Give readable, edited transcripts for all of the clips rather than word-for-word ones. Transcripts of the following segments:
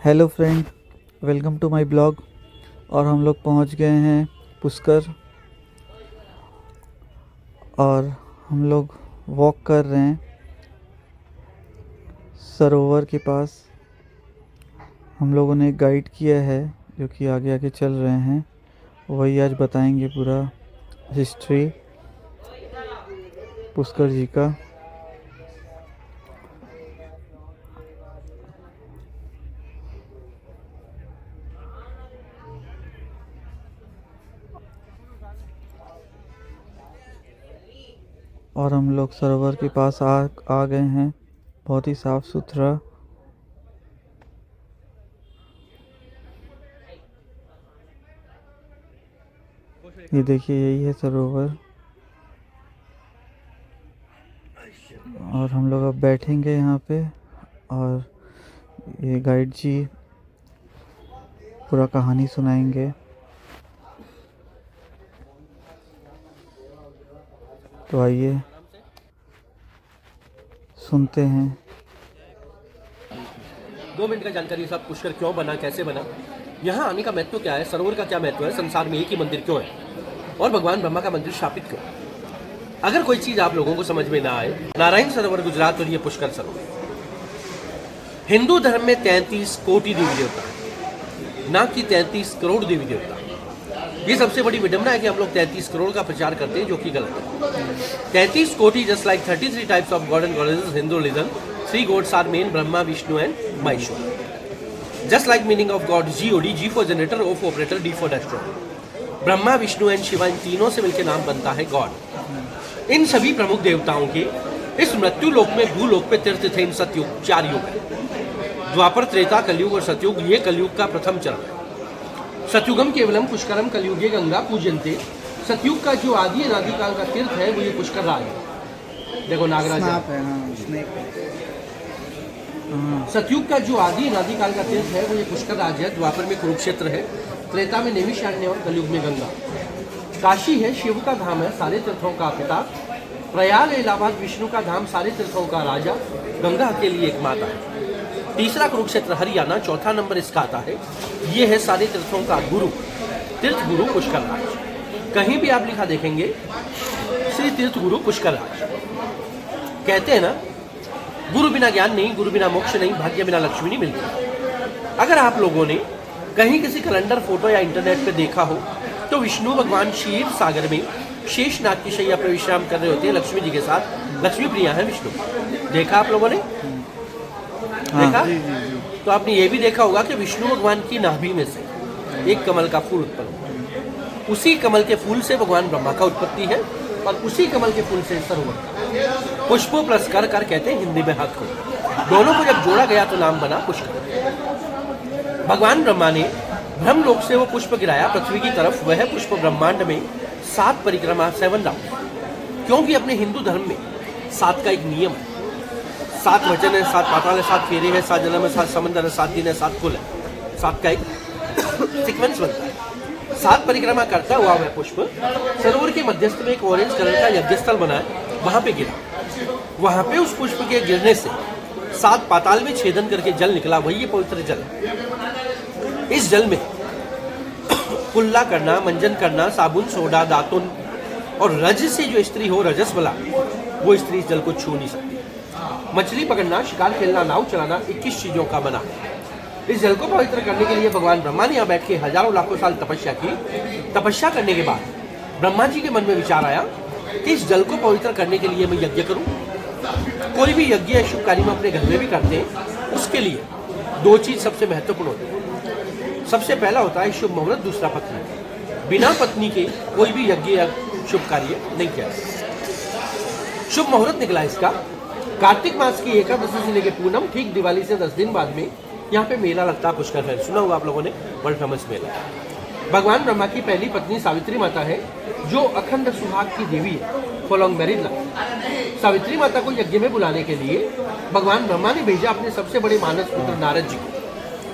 Hello friend, welcome to my blog. और हम लोग पहुंच गए हैं पुष्कर और हम लोग वॉक कर रहे हैं सरोवर के पास। हम लोगों ने गाइड किया है जो कि आगे आगे चल रहे हैं, वही आज बताएंगे पूरा हिस्ट्री पुष्कर जी का। और हम लोग सरोवर के पास आ गए हैं। बहुत ही साफ़ सुथरा। ये देखिए, यही है सरोवर। और हम लोग अब बैठेंगे यहाँ पे और ये गाइड जी पूरा कहानी सुनाएंगे। तो आइए सुनते हैं। 2 मिनट का जानकारी साहब, पुष्कर क्यों बना, कैसे बना, यहाँ आने का महत्व क्या है, सरोवर का क्या महत्व है, संसार में एक ही मंदिर क्यों है और भगवान ब्रह्मा का मंदिर स्थापित क्यों। अगर कोई चीज आप लोगों को समझ में ना आए, नारायण सरोवर गुजरात और ये पुष्कर सरोवर। हिंदू धर्म में 33 कोटि देवी देवता है, ना कि 33 करोड़ देवी देवता। ये सबसे बड़ी विडंबना है कि हम लोग 33 करोड़ का प्रचार करते हैं, जो कि गलत है। 33 कोटि just like 33 types of God and goddesses Hindu religion. 3 gods are main, Brahma, Vishnu and Maheshwar. Just like meaning of God, God, G for generator, O for operator, D for destroyer. Brahma, Vishnu and Shiva, इन तीनों से मिलकर नाम बनता है God. इन सभी प्रमुख देवताओं के इस मृत्यु लोक में, भूलोक पे तीर्थ थे इन सतयुग, 4 युग है। द्वापर, त्रेता, कलयुग और सतयुग। ये कलयुग का प्रथम चरण है। सतयुगम केवलम पुष्करम कलयुगे गंगा पूजनते। सतयुग का जो आदि अनादि काल का तीर्थ है वो ये पुष्कर राज है। देखो नागराज सतयुग का जो आदि अनादि काल का तीर्थ है वो ये पुष्कर राज है। द्वापर में कुरुक्षेत्र है, त्रेता में नैमिषारण्य और कलयुग में गंगा। काशी है, शिव का धाम है, सारे तीर्थों का पिता। प्रयाग इलाहाबाद, विष्णु का धाम, सारे तीर्थों का राजा। गंगा के लिए एक माता है। तीसरा कुरुक्षेत्र हरियाणा, चौथा नंबर इसका आता है। ये है सारे तीर्थों का गुरु, तीर्थ गुरु पुष्कर राज। कहीं भी आप लिखा देखेंगे श्री तीर्थ गुरु पुष्कर राज। कहते हैं ना, गुरु बिना ज्ञान नहीं, गुरु बिना मोक्ष नहीं, भाग्य बिना लक्ष्मी नहीं मिलती। अगर आप लोगों ने कहीं किसी कैलेंडर, फोटो या इंटरनेट पे देखा हो तो विष्णु भगवान क्षीर सागर में शेषनाग की शैया पर विश्राम कर रहे होते हैं लक्ष्मी जी के साथ। लक्ष्मी प्रिया है विष्णु। देखा आप लोगों ने? देखा? तो आपने ये भी देखा होगा कि विष्णु भगवान की नाभि में से एक कमल का फूल उत्पन्न होता है। उसी कमल के फूल से भगवान ब्रह्मा का उत्पत्ति है और उसी कमल के फूल से सरोवर। पुष्पो प्लस कर कहते हैं हिंदी में हाथ को। दोनों को जब जोड़ा गया तो नाम बना पुष्कर। भगवान ब्रह्मा ने ब्रह्मलोक से वो पुष्प गिराया पृथ्वी की तरफ। वह पुष्प ब्रह्मांड में 7 परिक्रमा, 7 राउंड। क्योंकि अपने हिंदू धर्म में 7 का एक नियम है। 7 वचन है, 7 पाताल है, 7 फेरे हैं, 7 जन्म है, 7 समंदर है, 7 दिन है, 7 कुल है। 7 का एक सीक्वेंस बनता है। 7 परिक्रमा करता हुआ वह पुष्प सरोवर के मध्यस्थ में एक ऑरेंज कलर का यज्ञस्थल बना है, वहां पे गिरा। वहां पे उस पुष्प के गिरने से 7 पाताल में छेदन करके जल निकला, वही ये पवित्र जल। इस जल में कुल्ला करना, मंजन करना, साबुन, सोडा, दातुन और रज से जो स्त्री हो, रजस वाला, वो स्त्री इस जल को छू नहीं सकती। मछली पकड़ना, शिकार खेलना, नाव चलाना 21 चीजों का बना। इस जल को पवित्र करने के लिए भगवान ब्रह्मा ने यहाँ बैठ के हजारों लाखों साल तपस्या की। तपस्या करने के बाद ब्रह्मा जी के मन में विचार आया कि इस जल को पवित्र करने के लिए मैं यज्ञ करूं। कोई भी यज्ञ या शुभ कार्य में अपने घर में भी करते हैं, उसके लिए 2 चीज सबसे महत्वपूर्ण होती है। सबसे पहला होता है शुभ मुहूर्त, दूसरा पत्नी। बिना पत्नी के कोई भी यज्ञ या शुभ कार्य नहीं किया। शुभ मुहूर्त निकला इसका कार्तिक मास की एकादशी से लेकर पूनम, ठीक दिवाली से 10 दिन बाद में यहाँ पे मेला लगता है पुष्कर है। सुना होगा आप लोगों ने, वर्ल्ड फेमस मेला। भगवान ब्रह्मा की पहली पत्नी सावित्री माता है, जो अखंड सुहाग की देवी है, फॉलोइंग मैरिड लाइफ। सावित्री माता को यज्ञ में बुलाने के लिए भगवान ब्रह्मा ने भेजा अपने सबसे बड़े मानस पुत्र नारद जी को।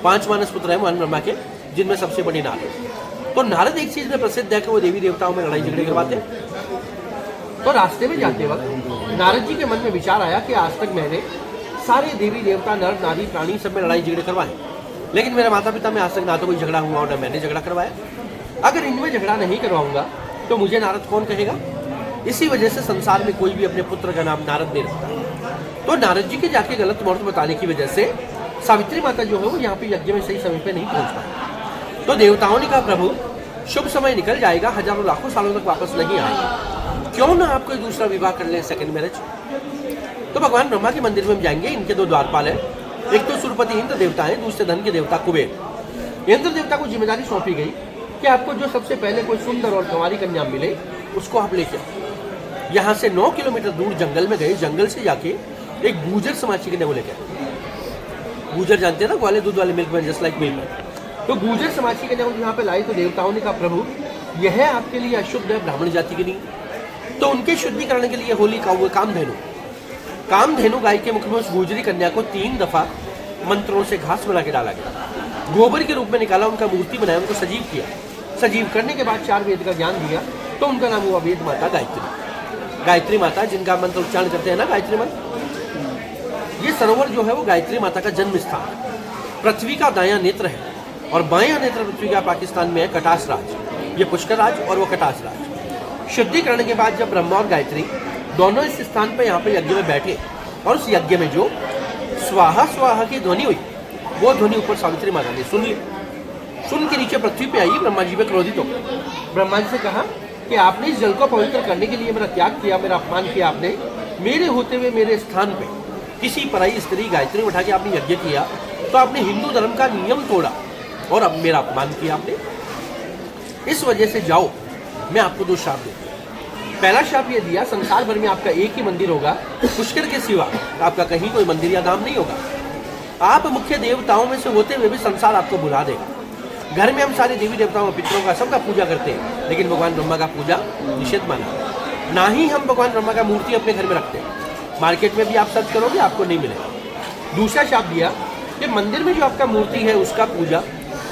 5 मानस पुत्र है भगवान ब्रह्मा के, जिनमें सबसे बड़े नारद। तो नारद एक चीज में प्रसिद्ध है कि वो देवी देवताओं में लड़ाई झगड़े करवाते हैं। तो रास्ते में जाते वक्त नारद जी के मन में विचार आया कि आज तक मैंने सारे देवी देवता, नर नारी, प्राणी सब में लड़ाई झगड़े करवाए, लेकिन मेरे माता पिता में आज तक ना तो कोई झगड़ा हुआ और ना मैंने झगड़ा करवाया। अगर इनमें झगड़ा नहीं करवाऊंगा तो मुझे नारद कौन कहेगा? इसी वजह से संसार में कोई भी अपने पुत्र का नाम नारद नहीं रखता। तो नारद जी के जाके गलत मुहूर्त बताने की वजह से सावित्री माता जो है वो यहाँ पे यज्ञ में सही समय पे नहीं पहुंच पाई। तो देवताओं ने कहा प्रभु शुभ समय निकल जाएगा, हजारों लाखों सालों तक वापस नहीं आएगा, क्यों ना आप कोई दूसरा विवाह कर लें, सेकंड मैरिज। तो भगवान ब्रह्मा के मंदिर में हम जाएंगे। इनके दो द्वारपाल हैं, एक तो सुरपति इंद्र देवता है, दूसरे धन के देवता कुबेर। इंद्र देवता को जिम्मेदारी सौंपी गई कि आपको जो सबसे पहले कोई सुंदर और कुंवारी कन्या मिले उसको आप लेके आओ। यहाँ से 9 किलोमीटर दूर जंगल में गए, जंगल से जाके एक गुर्जर समाज की कन्या को लेकर। गुर्जर जानते हैं ना, ग्वाले दूध वाले milk man, just like milk. तो गुर्जर समाज की कन्या को यहाँ पे लाई तो देवताओं ने कहा प्रभु यह आपके लिए अशुद्ध है, ब्राह्मण जाति के नहीं। तो उनके शुद्धिकरण के लिए होली का हुआ कामधेनु गाय के मुख में उस गुर्जरी कन्या को 3 दफा मंत्रों से घास बना के डाला गया, गोबर के रूप में निकाला, उनका मूर्ति बनाया, उनको सजीव किया। सजीव करने के बाद 4 वेद का ज्ञान दिया, तो उनका नाम हुआ वेद माता गायत्री। गायत्री माता जिनका मंत्र उच्चारण करते हैं ना, गायत्री मंत्र। ये सरोवर जो है वो गायत्री माता का जन्म स्थान, पृथ्वी का दायां नेत्र है और बायां नेत्र पृथ्वी का पाकिस्तान में है कटास राज। ये पुष्कर राज और वो कटास राज। शुद्धिकरण के बाद जब ब्रह्मा और गायत्री दोनों इस स्थान पर यहाँ पे यज्ञ में बैठे और उस यज्ञ में जो स्वाहा स्वाहा की ध्वनि हुई वो ध्वनि ऊपर सावित्री माता ने सुन ली। सुन के नीचे पृथ्वी पे आई, ब्रह्मा जी पे क्रोधित हो गए। ब्रह्मा जी से कहा कि आपने इस जल को पवित्र करने के लिए मेरा त्याग किया, मेरा अपमान किया आपने, मेरे होते हुए मेरे स्थान पे किसी पराई स्त्री गायत्री उठा के आपने यज्ञ किया, तो आपने हिंदू धर्म का नियम तोड़ा और अब मेरा अपमान किया आपने। इस वजह से जाओ, मैं आपको 2 शाप देता हूं। पहला शाप ये दिया, संसार भर में आपका एक ही मंदिर होगा, पुष्कर के सिवा आपका कहीं कोई मंदिर या धाम नहीं होगा। आप मुख्य देवताओं में से होते हुए भी संसार आपको बुला देगा। घर में हम सारे देवी देवताओं पितरों का सबका पूजा करते हैं, लेकिन भगवान ब्रह्मा का पूजा निषेध माना। ना ही हम भगवान ब्रह्मा का मूर्ति अपने घर में रखते हैं। मार्केट में भी आप सर्च करोगे आपको नहीं मिलेगा। दूसरा शाप दिया कि मंदिर में जो आपका मूर्ति है उसका पूजा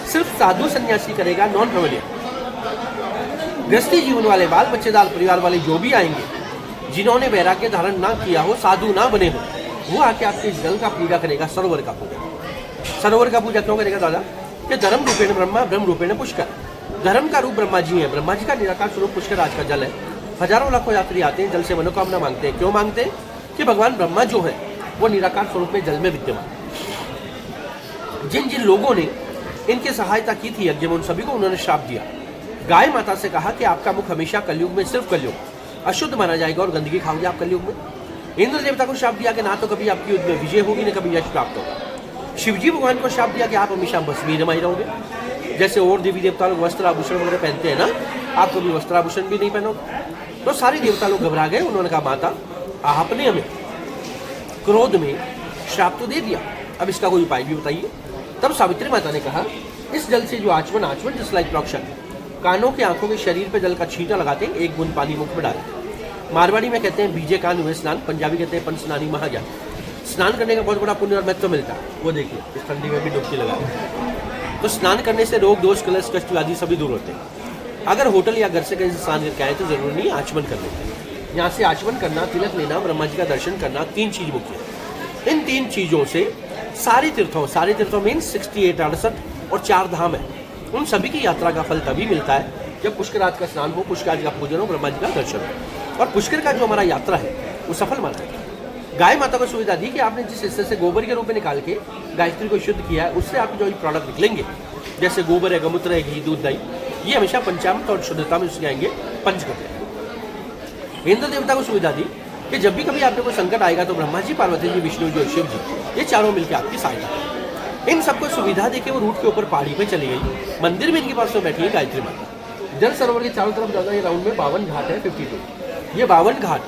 सिर्फ साधु सन्यासी करेगा, नॉन फेमिलियर। गृहस्थी जीवन वाले, बाल बच्चेदार परिवार वाले जो भी आएंगे, जिन्होंने वैराग्य धारण ना किया हो, साधु ना बने हो, वो आके आपके इस जल का पूजा करेगा, सरोवर का पूजा। सरोवर का पूजा क्यों करेगा दादा? कि धर्म रूपेण ब्रह्मा, ब्रह्म रूपेण पुष्कर। धर्म का रूप ब्रह्मा जी है, ब्रह्मा जी का निराकार स्वरूप पुष्कर आज का जल है। हजारों लाखों यात्री आते हैं, जल से मनोकामना मांगते हैं। क्यों मांगते हैं? कि भगवान ब्रह्मा जो है वो निराकार स्वरूप में जल में विद्यमान। जिन जिन लोगों ने इनकी सहायता की थी यज्ञ में, उन सभी को उन्होंने श्राप दिया। गाय माता से कहा कि आपका मुख हमेशा कलयुग में, सिर्फ कलयुग अशुद्ध माना जाएगा और गंदगी खाओगे आप कलयुग में। इंद्र देवता को श्राप दिया कि ना तो कभी आपकी युद्ध में विजय होगी, ना कभी यश प्राप्त होगा। शिवजी भगवान को श्राप दिया कि आप हमेशा भस्मीरमय रहोगे। जैसे और देवी देवता लोग वस्त्र आभूषण वगैरह पहनते हैं ना, आप कभी वस्त्र आभूषण भी नहीं पहनोगे। तो सारे देवता लोग घबरा गए। उन्होंने कहा माता आपने हमें क्रोध में श्राप तो दे दिया, अब इसका कोई उपाय भी बताइए। तब सावित्री माता ने कहा इस जल से जो आचमन जस्ट लाइक प्रोक्शन, कानों के आंखों के शरीर पे जल का छींटा लगाते हैं, 1 बूंद पानी मुख में डालते। मारवाड़ी में कहते हैं बीजे कान हुए स्नान, पंजाबी कहते हैं पंचस्नानी महाज्ञान। स्नान करने का बहुत बड़ा पुण्य और महत्व मिलता है। वो देखिए इस ठंडी में भी डुबकी लगा। तो स्नान करने से रोग दोष कलश कष्ट आदि सभी दूर होते हैं। अगर होटल या घर से कहीं से स्नान करके आए तो जरूरी नहीं आचमन कर लेते। यहाँ से आचमन करना, तिलक लेना, ब्रह्मा जी का दर्शन करना, 3 चीज मुख्य है। इन 3 चीजों से सारे तीर्थों मीन्स 68 68 और 4 धाम है, उन सभी की यात्रा का फल तभी मिलता है जब पुष्कराज का स्नान हो, पुष्कराज का पूजन हो, ब्रह्मा जी का दर्शन हो। और पुष्कर का जो हमारा यात्रा है वो सफल माना है। गाय माता को सुविधा दी कि आपने जिस हिस्से से गोबर के रूप में निकाल के गायत्री को शुद्ध किया है, उससे आपके जो प्रोडक्ट निकलेंगे, जैसे गोबर है, गमूत्र है, घी, दूध, दही, ये हमेशा पंचामृत और शुद्धता में उसके आएंगे, पंचगव्य। इंद्र देवता को सुविधा दी कि जब भी कभी आपको कोई संकट आएगा तो ब्रह्मा जी, पार्वती जी, विष्णु जी और शिव जी, ये चारों मिलकर आपकी सहायता करें। इन सबको सुविधा देके वो रूट के ऊपर पहाड़ी पे चली गई। मंदिर में इनके पास में बैठी है गायत्री माता। जल सरोवर के चारों तरफ ज्यादा ये राउंड में 52 घाट है, 52। ये 52 घाट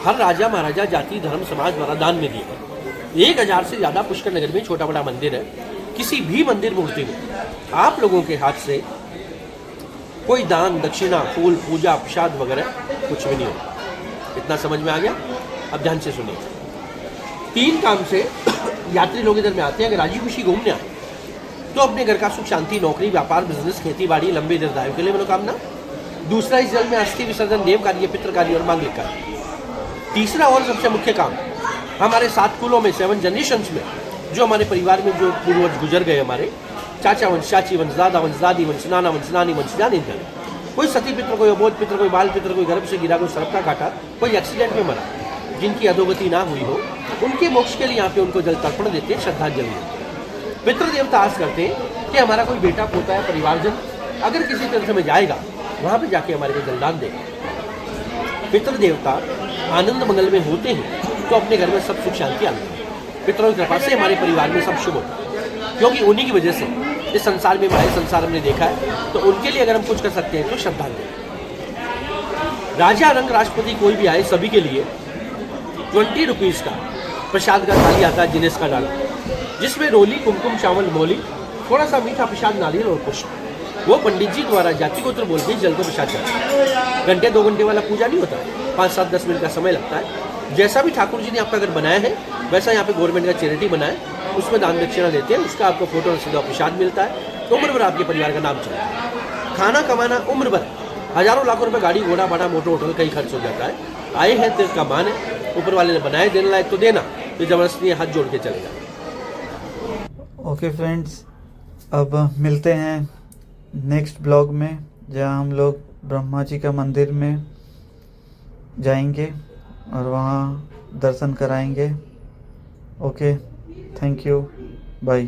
हर राजा महाराजा, जाति धर्म समाज द्वारा दान में दिए गए। 1000 से ज्यादा पुष्कर नगर में छोटा बड़ा मंदिर है। किसी भी मंदिर मूर्ति में आप लोगों के हाथ से कोई दान दक्षिणा, फूल, पूजा, प्रसाद वगैरह कुछ भी नहीं होगा। इतना समझ में आ गया? अब ध्यान से सुनिए। 3 काम से यात्री लोग इधर में आते हैं। अगर राजी खुशी घूमने आए तो अपने घर का सुख शांति, नौकरी, व्यापार, बिजनेस, खेती बाड़ी, लंबे दीर्घायु के लिए मनोकामना। दूसरा, इस जल में अस्थि विसर्जन, देव कार्य, पितृ कार्य और मांगलिक कार्य। तीसरा और सबसे मुख्य काम, हमारे 7 कुलों में, 7 जनरेशंस में जो हमारे परिवार में जो पूर्वज गुजर गए, हमारे चाचा वंश, चाची वंश, दादा वंश, दादी वंश, नाना वंश, नानी वंश, जाने जाने, कोई सती पित्र, कोई अबोध पित्र, कोई बाल पित्र, कोई गर्भ से गिरा, कोई सर्प का काटा, कोई एक्सीडेंट में मरा, जिनकी अधोगति ना हुई हो, उनके मोक्ष के लिए यहाँ पे उनको जल तर्पण देते हैं, श्रद्धांजलि देते हैं। पितृ देवता आस करते हैं कि हमारा कोई बेटा पोता है, परिवारजन अगर किसी तीर्थ में जाएगा, वहाँ पे जाके हमारे को जलदान देगा। पितृ देवता आनंद मंगल में होते हैं तो अपने घर में सब सुख शांति आती है। पितरों की कृपा से हमारे परिवार में सब शुभ होता है, क्योंकि उन्हीं की वजह से इस संसार में भाई संसार हमने देखा है। तो उनके लिए अगर हम कुछ कर सकते हैं तो श्रद्धांजलि। राजा रंग राष्ट्रपति कोई भी आए, सभी के लिए 20 रुपीज़ का प्रसाद का थाली आता है, जिनेस का डाला, जिसमें रोली, कुमकुम, चावल, मौली, थोड़ा सा मीठा प्रसाद, नारियल और पुष्प, वो पंडित जी द्वारा जाति गोत्र बोल के जल को प्रसाद चढ़ाते। घंटे 2 घंटे वाला पूजा नहीं होता, 5, 7, 10 मिनट का समय लगता है। जैसा भी ठाकुर जी ने आपका अगर बनाया है, वैसा यहाँ पे गवर्नमेंट का चैरिटी बना है, उसमें दान दक्षिणा देते हैं, उसका आपको फोटो रसीद और प्रसाद मिलता है, तो उम्र भर आपके परिवार का नाम चलता है। खाना कमाना उम्र भर, हजारों लाखों रुपए गाड़ी घोड़ा बड़ा मोटर होटल कहीं खर्च हो जाता है। आए हैं तीर्थ का मान है, ऊपर वाले ने बनाए, देने लायक तो देना, तो जबरदस्ती हाथ जोड़ के चलेगा। ओके फ्रेंड्स, अब मिलते हैं नेक्स्ट ब्लॉग में, जहाँ हम लोग ब्रह्मा जी का मंदिर में जाएंगे और वहाँ दर्शन कराएंगे। Okay, thank you, bye.